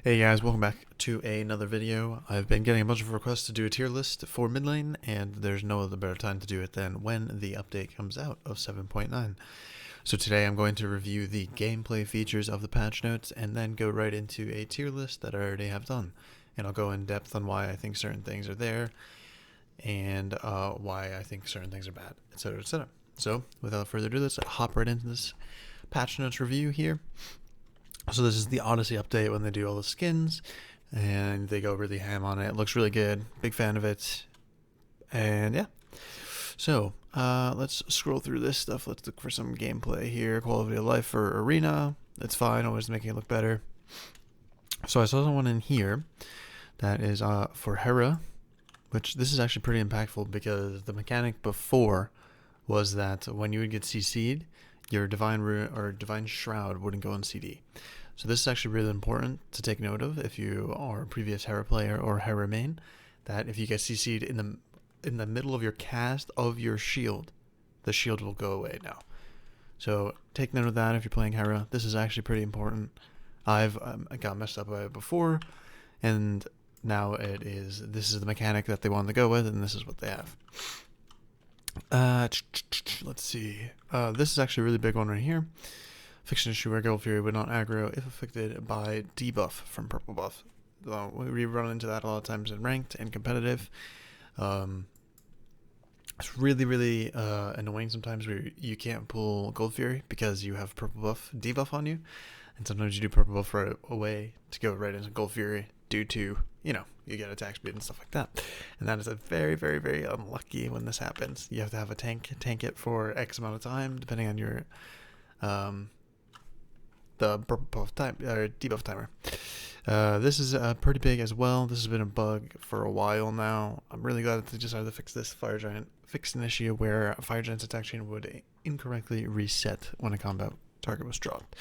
Hey guys, welcome back to another video. I've been getting a bunch of requests to do a tier list for mid lane, and there's no other better time to do it than when the update comes out of 7.9. So today I'm going to review the gameplay features of the patch notes and then go right into a tier list that I already have done. And I'll go in depth on why I think certain things are there and why I think certain things are bad, etc, etc. So without further ado, let's hop right into this patch notes review here. So this is the Odyssey update when they do all the skins, and they go really ham on it. It looks really good. Big fan of it. And yeah. So let's scroll through this stuff. Let's look for some gameplay here. Quality of life for Arena. That's fine. Always making it look better. So I saw someone in here that is for Hera, which this is actually pretty impactful because the mechanic before was that when you would get CC'd, your Divine Rune or Divine Shroud wouldn't go on CD. So this is actually really important to take note of if you are a previous Hera player or Hera main, that if you get CC'd in the middle of your cast of your shield, the shield will go away now. So take note of that if you're playing Hera. This is actually pretty important. I got messed up by it before, and now this is the mechanic that they wanted to go with, and this is what they have. Let's see. This is actually a really big one right here. Fiction issue where Gold Fury would not aggro if affected by debuff from purple buff. We run into that a lot of times in ranked and competitive. It's really annoying sometimes where you can't pull Gold Fury because you have purple buff debuff on you, and sometimes you do purple buff right away to go right into Gold Fury due to, you get attack speed and stuff like that. And that is a very unlucky when this happens. You have to have a tank it for X amount of time, depending on your the purple buff time or debuff timer. This is pretty big as well. This has been a bug for a while now. I'm really glad that they decided to fix this. Fire Giant fixed an issue where a Fire Giant's attack chain would incorrectly reset when a combat target was dropped.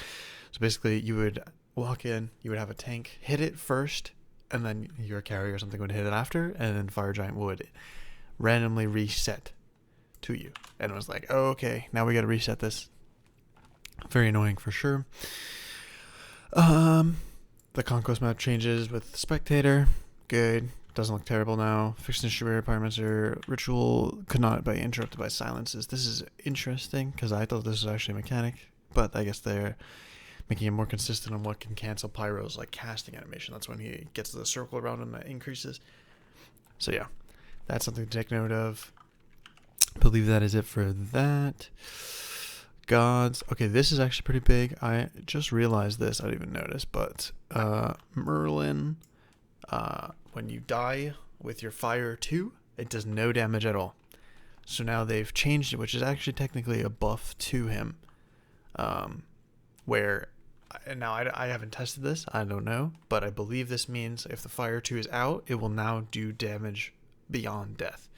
So basically, you would walk in, you would have a tank hit it first, and then your carry or something would hit it after, and then Fire Giant would randomly reset to you. And it was like, oh, okay, now we gotta reset this. Very annoying for sure. The Conquest map changes with Spectator. Good. Doesn't look terrible now. Fixed and Shibari Pyromancer Ritual could not be interrupted by silences. This is interesting because I thought this was actually a mechanic, but I guess they're making it more consistent on what can cancel Pyro's like casting animation. That's when he gets the circle around him that increases. So yeah, that's something to take note of. I believe that is it for that. Gods. Okay, this is actually pretty big. I just realized this. I didn't even notice, but Merlin, when you die with your fire 2, it does no damage at all. So now they've changed it, which is actually technically a buff to him. Where now I haven't tested this, I don't know, but I believe this means if the fire 2 is out, it will now do damage beyond death.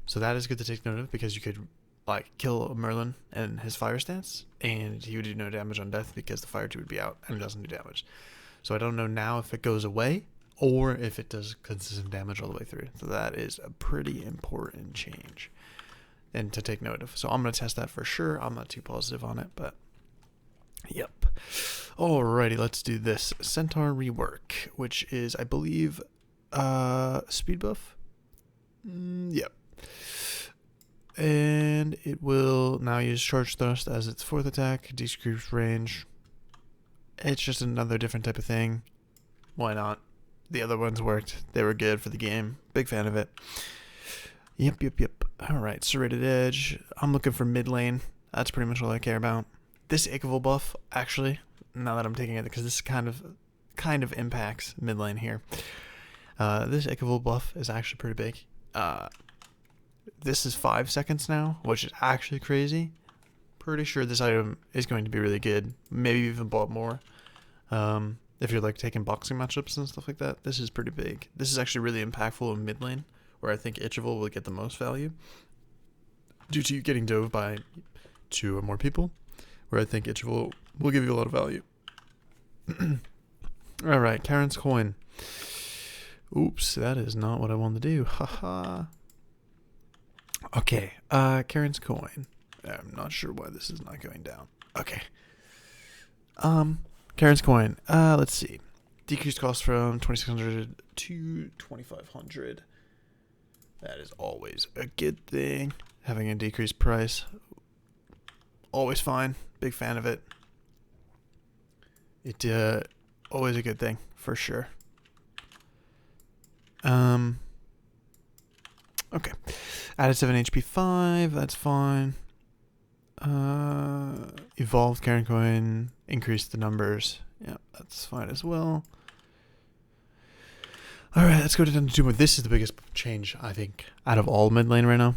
So that is good to take note of because you could kill a Merlin and his fire stance, and he would do no damage on death because the fire 2 would be out and it doesn't do damage. So I don't know now if it goes away or if it does consistent damage all the way through. So that is a pretty important change and to take note of. So I'm going to test that for sure. I'm not too positive on it, but yep. Alrighty, let's do this. Centaur rework, which is, I believe, speed buff. Yep. And it will now use Charge Thrust as its 4th attack, decrease range. It's just another different type of thing. Why not? The other ones worked. They were good for the game. Big fan of it. Yep. Alright, Serrated Edge. I'm looking for mid lane. That's pretty much all I care about. This Ichval buff, actually, now that I'm taking it, because this kind of impacts mid lane here. This Ichval buff is actually pretty big. This is 5 seconds now, which is actually crazy. Pretty sure this item is going to be really good. Maybe even bought more. If you're taking boxing matchups and stuff like that, this is pretty big. This is actually really impactful in mid lane, where I think Ichval will get the most value due to you getting dove by 2 or more people, where I think Ichval will give you a lot of value. Alright, Karen's coin. Oops, that is not what I wanted to do. Haha. Okay, Karen's coin. I'm not sure why this is not going down. Okay. Karen's coin. Let's see. Decreased cost from 2600 to 2500. That is always a good thing. Having a decreased price, always fine. Big fan of it. It always a good thing for sure. Okay. Added 7 HP 5. That's fine. Evolved Karen Coin. Increased the numbers. Yeah, that's fine as well. Alright, let's go down to Doom Orb. This is the biggest change, I think, out of all mid lane right now.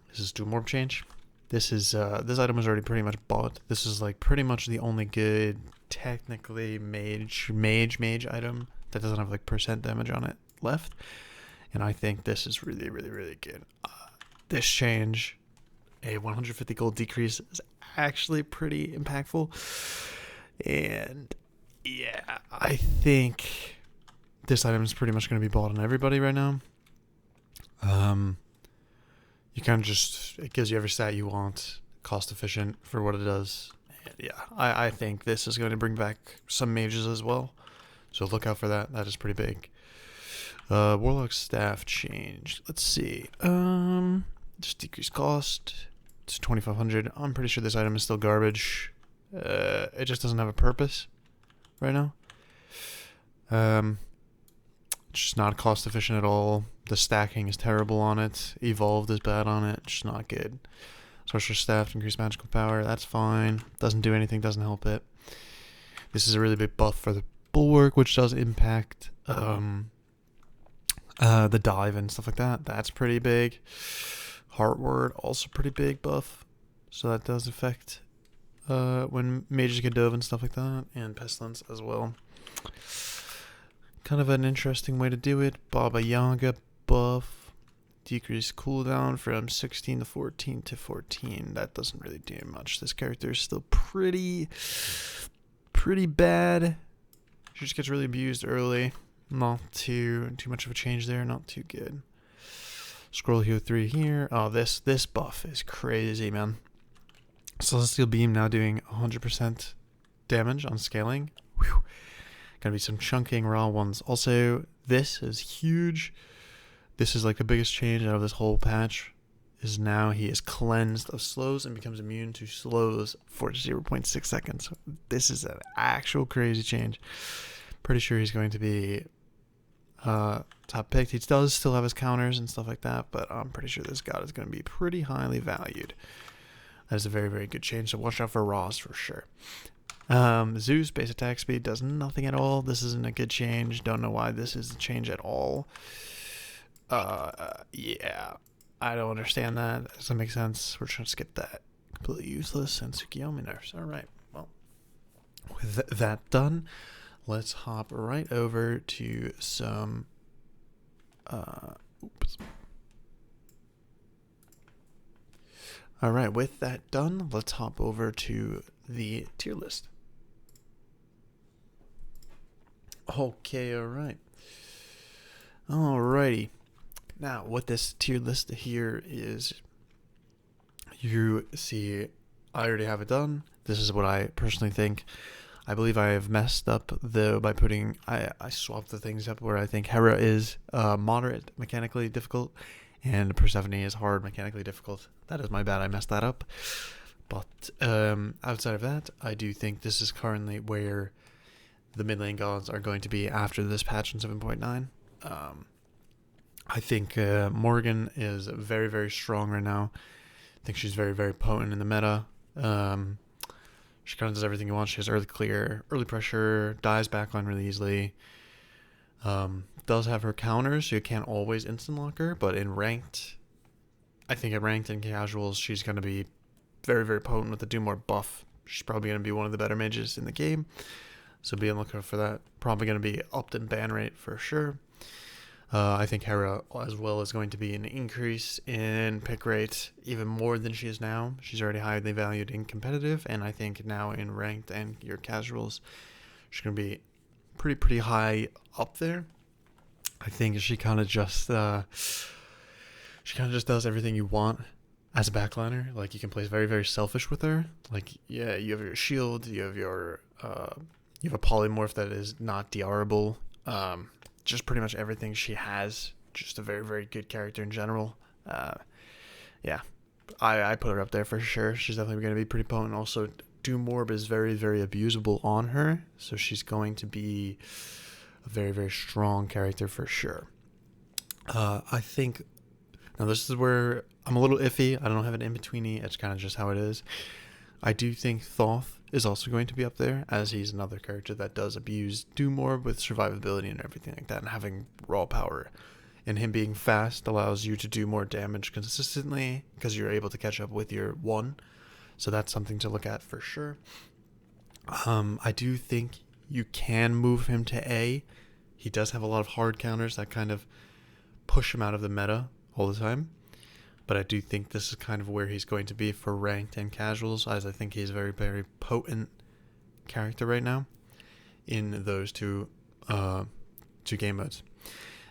This is Doom Orb change. This is this item was already pretty much bought. This is like pretty much the only good, technically mage item that doesn't have like percent damage on it left. And I think this is really, really, really good. This change, a 150 gold decrease, is actually pretty impactful. And yeah, I think this item is pretty much going to be bought on everybody right now. You kind of just, it gives you every stat you want, cost efficient for what it does. And yeah, I think this is going to bring back some mages as well. So look out for that. That is pretty big. Warlock staff changed. Let's see. Just decreased cost to 2500. I'm pretty sure this item is still garbage. It just doesn't have a purpose right now. It's just not cost efficient at all. The stacking is terrible on it. Evolved is bad on it. Just not good. Sorcerer staff, increased magical power. That's fine. Doesn't do anything. Doesn't help it. This is a really big buff for the bulwark, which does impact the dive and stuff like that. That's pretty big. Heartward, also pretty big buff. So that does affect when mages get dove and stuff like that. And pestilence as well. Kind of an interesting way to do it. Baba Yaga buff. Decrease cooldown from 16 to 14 to 14. That doesn't really do much. This character is still pretty bad. She just gets really abused early. Not too much of a change there. Not too good. Scroll Hero 3 here. Oh, this buff is crazy, man. Celestial Beam now doing 100% damage on scaling. Whew. Gonna be some chunking raw ones. Also, this is huge. This is like the biggest change out of this whole patch. Is now he is cleansed of slows and becomes immune to slows for 0.6 seconds. This is an actual crazy change. Pretty sure he's going to be top picked. He does still have his counters and stuff like that, but I'm pretty sure this god is going to be pretty highly valued. That is a very, very good change. So watch out for Raws for sure. Zeus base attack speed does nothing at all. This isn't a good change. Don't know why this is a change at all. Yeah, I don't understand that. That doesn't make sense. We're trying to skip that. Completely useless. And Tsukiyomi nerfs. All right. Well, with that done, let's hop right over to some. Oops. All right. With that done, let's hop over to the tier list. Okay, alright. Alrighty. Now, what this tier list here is, you see, I already have it done. This is what I personally think. I believe I have messed up, though, by putting, I swapped the things up where I think Hera is moderate, mechanically difficult, and Persephone is hard, mechanically difficult. That is my bad, I messed that up. But outside of that, I do think this is currently where the mid lane gods are going to be after this patch in 7.9. I think Morgan is very, very strong right now. I think she's very, very potent in the meta. She kind of does everything you want. She has early clear, early pressure, dies backline really easily. Does have her counters, so you can't always instant lock her, but in ranked, I think at ranked and casuals, she's going to be very, very potent with the Doom Orb buff. She's probably going to be one of the better mages in the game. So be on the lookout for that. Probably going to be upped in ban rate for sure. I think Hera as well is going to be an increase in pick rate even more than she is now. She's already highly valued in competitive, and I think now in ranked and your casuals, she's going to be pretty high up there. I think she kind of just does everything you want as a backliner. Like, you can play very, very selfish with her. Like, yeah, you have your shield, you have your You have a polymorph that is not DRable. Just pretty much everything she has. Just a very, very good character in general. Yeah, I put her up there for sure. She's definitely going to be pretty potent. Also, Doom Orb is very, very abusable on her, so she's going to be a very, very strong character for sure. I think now this is where I'm a little iffy. I don't have an in-betweeny. It's kind of just how it is. I do think Thoth is also going to be up there, as he's another character that does abuse Doom Orb with survivability and everything like that, and having raw power. And him being fast allows you to do more damage consistently because you're able to catch up with your 1. So that's something to look at for sure. I do think you can move him to A. He does have a lot of hard counters that kind of push him out of the meta all the time. But I do think this is kind of where he's going to be for ranked and casuals, as I think he's a very, very potent character right now in those two game modes.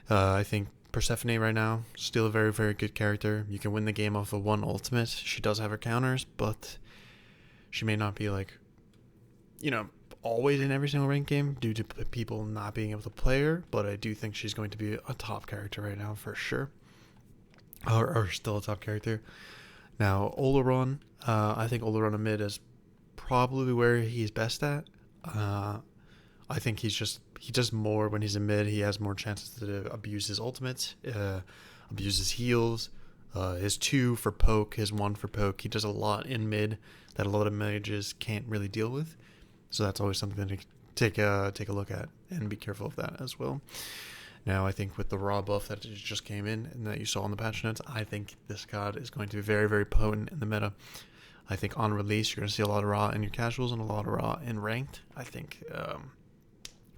I think Persephone right now, still a very, very good character. You can win the game off of 1 ultimate. She does have her counters, but she may not be always in every single ranked game due to people not being able to play her, but I do think she's going to be a top character right now for sure. Or still a top character. Now, Oleron, I think Oleron in mid is probably where he's best at. I think he does more when he's in mid. He has more chances to abuse his ultimates, abuse his heals, his 2 for poke, his 1 for poke. He does a lot in mid that a lot of mages can't really deal with. So that's always something to take a look at and be careful of that as well. Now, I think with the raw buff that just came in and that you saw on the patch notes, I think this god is going to be very, very potent in the meta. I think on release, you're going to see a lot of raw in your casuals and a lot of raw in ranked. I think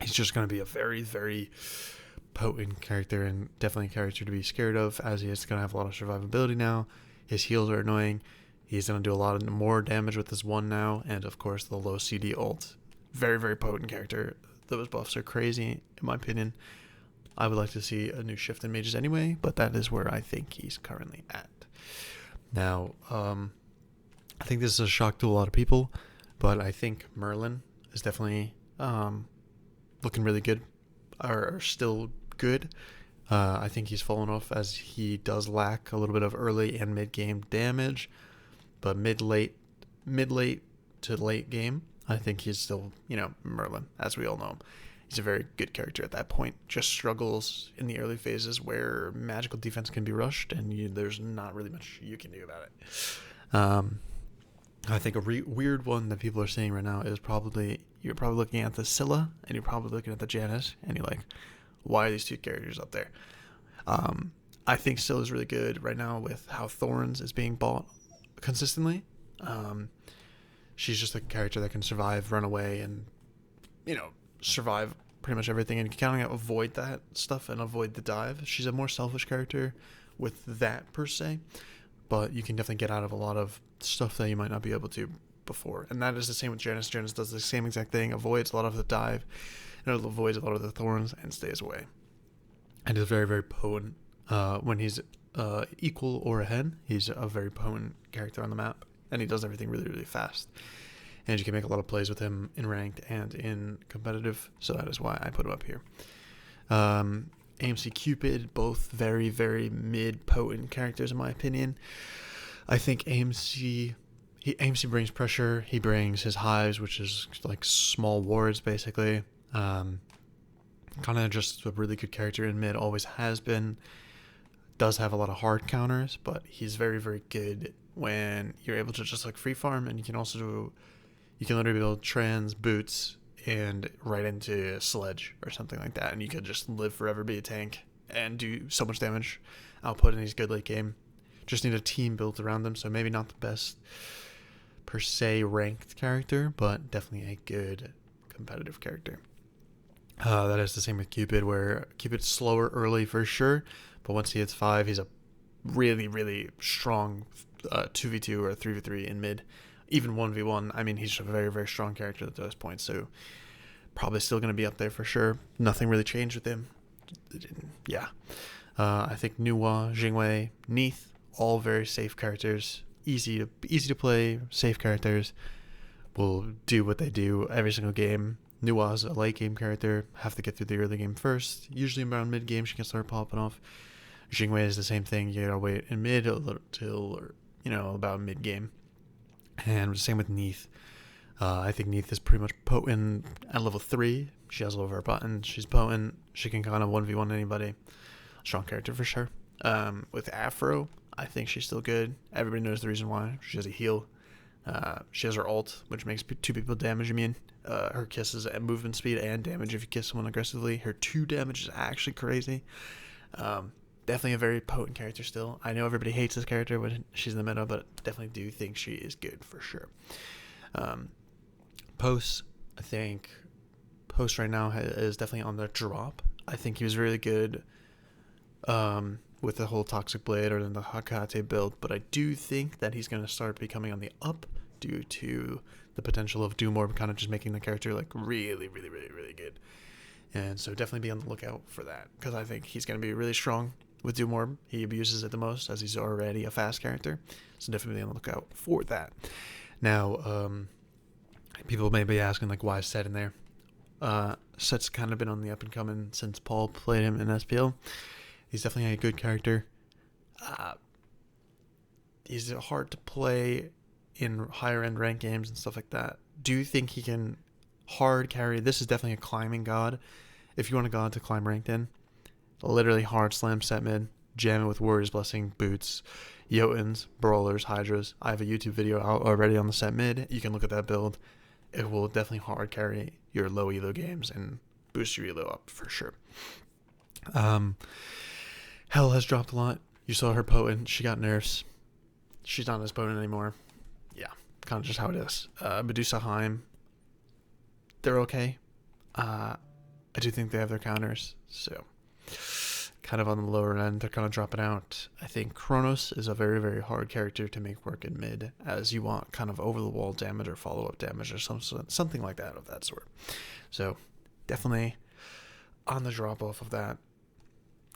he's just going to be a very, very potent character and definitely a character to be scared of, as he is going to have a lot of survivability now. His heals are annoying. He's going to do a lot more damage with his 1 now, and of course the low CD ult. Very, very potent character. Those buffs are crazy, in my opinion. I would like to see a new shift in mages anyway, but that is where I think he's currently at. Now, I think this is a shock to a lot of people, but I think Merlin is definitely looking really good, or still good. I think he's fallen off as he does lack a little bit of early and mid-game damage, but mid-late to late game, I think he's still, Merlin, as we all know him. He's a very good character at that point. Just struggles in the early phases where magical defense can be rushed, and there's not really much you can do about it. I think a weird one that people are saying right now is you're probably looking at the Scylla, and you're probably looking at the Janus, and you're like, why are these 2 characters up there? I think Scylla is really good right now with how Thorns is being bought consistently. She's just a character that can survive, run away, and survive pretty much everything, and you can kind of avoid that stuff and avoid the dive. She's a more selfish character with that per se, but you can definitely get out of a lot of stuff that you might not be able to before, and that is the same with Janus. Janus does the same exact thing, avoids a lot of the dive, and it avoids a lot of the thorns and stays away, and is very, very potent when he's equal or ahead. He's a very potent character on the map, and he does everything really, really fast. And you can make a lot of plays with him in ranked and in competitive, so that is why I put him up here. AMC Cupid, both very, very mid-potent characters in my opinion. I think AMC brings pressure. He brings his hives, which is like small wards basically. Kind of just a really good character in mid, always has been. Does have a lot of hard counters, but he's very, very good when you're able to just free farm, and you can also you can literally build trans boots and right into sledge or something like that, and you could just live forever, be a tank, and do so much damage output, and he's good late game. Just need a team built around them, so maybe not the best per se ranked character, but definitely a good competitive character. That is the same with Cupid, where Cupid's slower early for sure, but once he hits 5, he's a really, really strong 2v2 or 3v3 in mid. Even 1v1, I mean, he's a very, very strong character at those points, so probably still going to be up there for sure. Nothing really changed with him. Yeah. I think Nuwa, Jingwei, Neith, all very safe characters. Easy to play, safe characters. Will do what they do every single game. Nua's a late game character, have to get through the early game first. Usually around mid game she can start popping off. Xingwei is the same thing. You gotta wait in mid till about mid game. And same with Neith. I think Neith is pretty much potent at level 3. She has all of her buttons. She's potent. She can kind of 1v1 anybody. Strong character for sure. With Afro, I think she's still good. Everybody knows the reason why. She has a heal. She has her ult, which makes 2 people damage immune. Her kiss is at movement speed and damage if you kiss someone aggressively. Her 2 damage is actually crazy. Definitely a very potent character still. I know everybody hates this character when she's in the meta, but definitely do think she is good for sure. Post, I think Post right now is definitely on the drop. I think he was really good with the whole Toxic Blade or then the Hakate build, but I do think that he's going to start becoming on the up due to the potential of Doom Orb kind of just making the character like really, really, really, really good. And so definitely be on the lookout for that, because I think he's going to be really strong with Doom Orb. He abuses it the most as he's already a fast character, so definitely be on the lookout for that. Now, people may be asking like, why is Set in there? Set's kind of been on the up and coming since Paul played him in SPL. He's definitely a good character. He's hard to play in higher end rank games and stuff like that. Do you think he can hard carry? This is definitely a climbing god. If you want a god to climb ranked in, literally hard slam set mid, jam it with Warrior's Blessing, boots, Jotuns, brawlers, Hydras. I have a YouTube video out already on the set mid. You can look at that build. It will definitely hard carry your low elo games and boost your elo up for sure. Hell has dropped a lot. You saw her potent. She got nerfs. She's not as potent anymore. Yeah, kind of just how it is. Medusa Heim, they're okay. I do think they have their counters, so kind of on the lower end. They're kind of dropping out. I think Kronos is a very, very hard character to make work in mid, as you want kind of over-the-wall damage or follow-up damage or something like that of that sort. So definitely on the drop-off of that.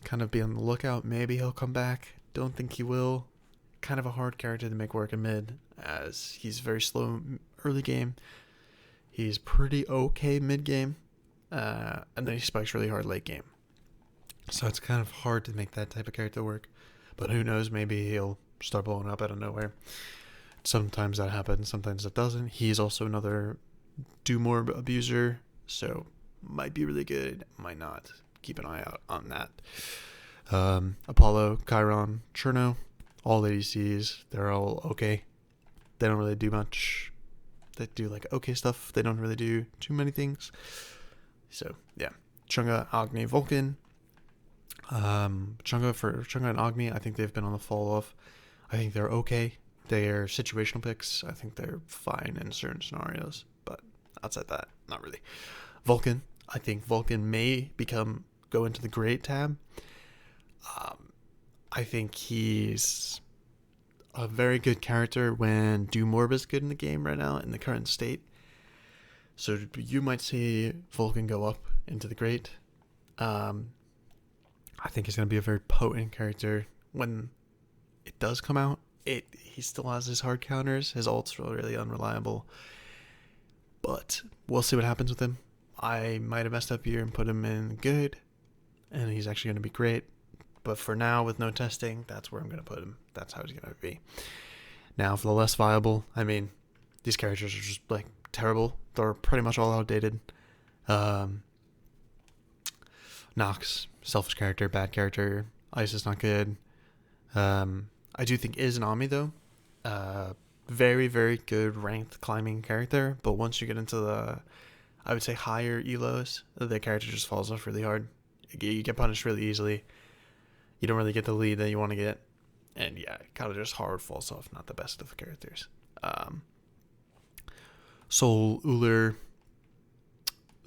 Kind of be on the lookout. Maybe he'll come back. Don't think he will. Kind of a hard character to make work in mid, as he's very slow early game. He's pretty okay mid game, and then he spikes really hard late game. So it's kind of hard to make that type of character work. But who knows, maybe he'll start blowing up out of nowhere. Sometimes that happens, sometimes it doesn't. He's also another Doom Orb abuser, so might be really good, might not. Keep an eye out on that. Apollo, Chiron, Cherno, all ADCs, they're all okay. They don't really do much. They do like okay stuff. They don't really do too many things. So yeah, Chunga, Agni, Vulcan. Chunga and Agni, I think they've been on the fall off. I think they're okay. They're situational picks. I think they're fine in certain scenarios, but outside that, not really. Vulcan, I think Vulcan may go into the great tab. I think he's a very good character when Doom Orb is good in the game right now in the current state. So you might see Vulcan go up into the great. I think he's going to be a very potent character when it does come out. He still has his hard counters. His ult's really unreliable. But we'll see what happens with him. I might have messed up here and put him in good, and he's actually going to be great. But for now, with no testing, that's where I'm going to put him. That's how he's going to be. Now, for the less viable, I mean, these characters are just, like, terrible. They're pretty much all outdated. Nox, selfish character, bad character. Ice is not good. I do think Is an Ami, though. Very, very good ranked climbing character. But once you get into the, I would say, higher elos, the character just falls off really hard. You get punished really easily. You don't really get the lead that you want to get. And yeah, it kind of just hard falls off. Not the best of the characters. Sol, Ullr,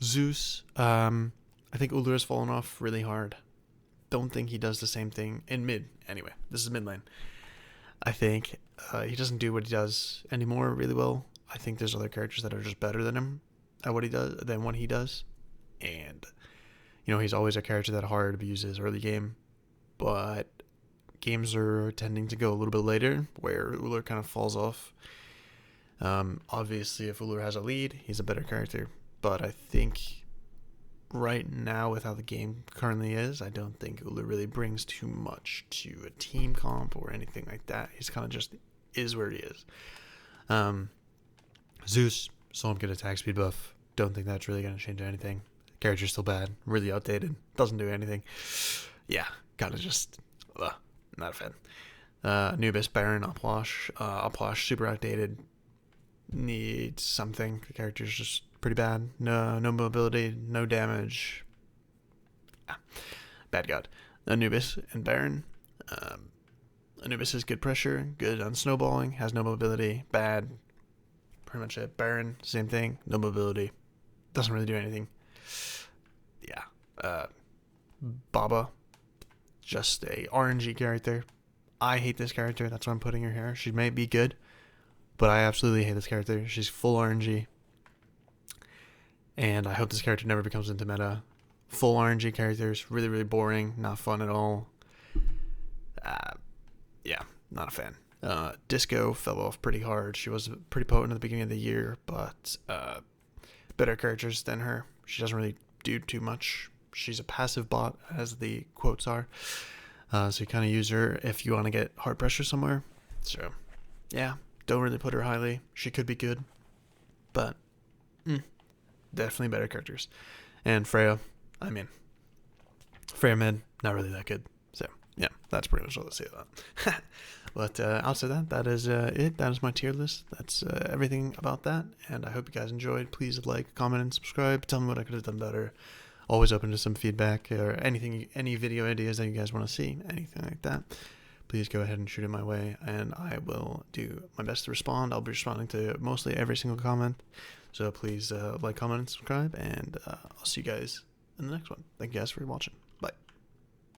Zeus. I think Ullr has fallen off really hard. Don't think he does the same thing in mid. Anyway, this is mid lane. I think he doesn't do what he does anymore really well. I think there's other characters that are just better than him at what he does. And he's always a character that hard abuses early game, but games are tending to go a little bit later where Ullr kind of falls off. Obviously, if Ullr has a lead, he's a better character. but I think right now, with how the game currently is, I don't think Ula really brings too much to a team comp or anything like that. He's kind of just is where he is. Zeus, saw him get attack speed buff. Don't think that's really going to change anything. Character's still bad, really outdated, doesn't do anything. Yeah, kind of just, not a fan. Anubis, Baron, Uplash, super outdated. Needs something. The character's just pretty bad. No mobility, no damage. Bad god. Anubis and Baron. Anubis is good pressure, good on snowballing, has no mobility, bad. Pretty much it. Baron, same thing, no mobility, doesn't really do anything. Yeah. Baba, just a RNG character. I hate this character, that's why I'm putting her here. She may be good, but I absolutely hate this character. She's full RNG. And I hope this character never becomes into meta. Full RNG characters, really, really boring, not fun at all. Yeah, not a fan. Disco fell off pretty hard. She was pretty potent at the beginning of the year, but better characters than her. She doesn't really do too much. She's a passive bot, as the quotes are. So you kind of use her if you want to get hard pressure somewhere. So, yeah, don't really put her highly. She could be good, but definitely better characters. And Freya, Freya mid, not really that good. So, yeah, that's pretty much all I'll say about that. But outside that is it. That is my tier list. That's everything about that. And I hope you guys enjoyed. Please like, comment, and subscribe. Tell me what I could have done better. Always open to some feedback or anything, any video ideas that you guys want to see, anything like that. Please go ahead and shoot it my way, and I will do my best to respond. I'll be responding to mostly every single comment. So please like, comment, and subscribe, and I'll see you guys in the next one. Thank you guys for watching. Bye.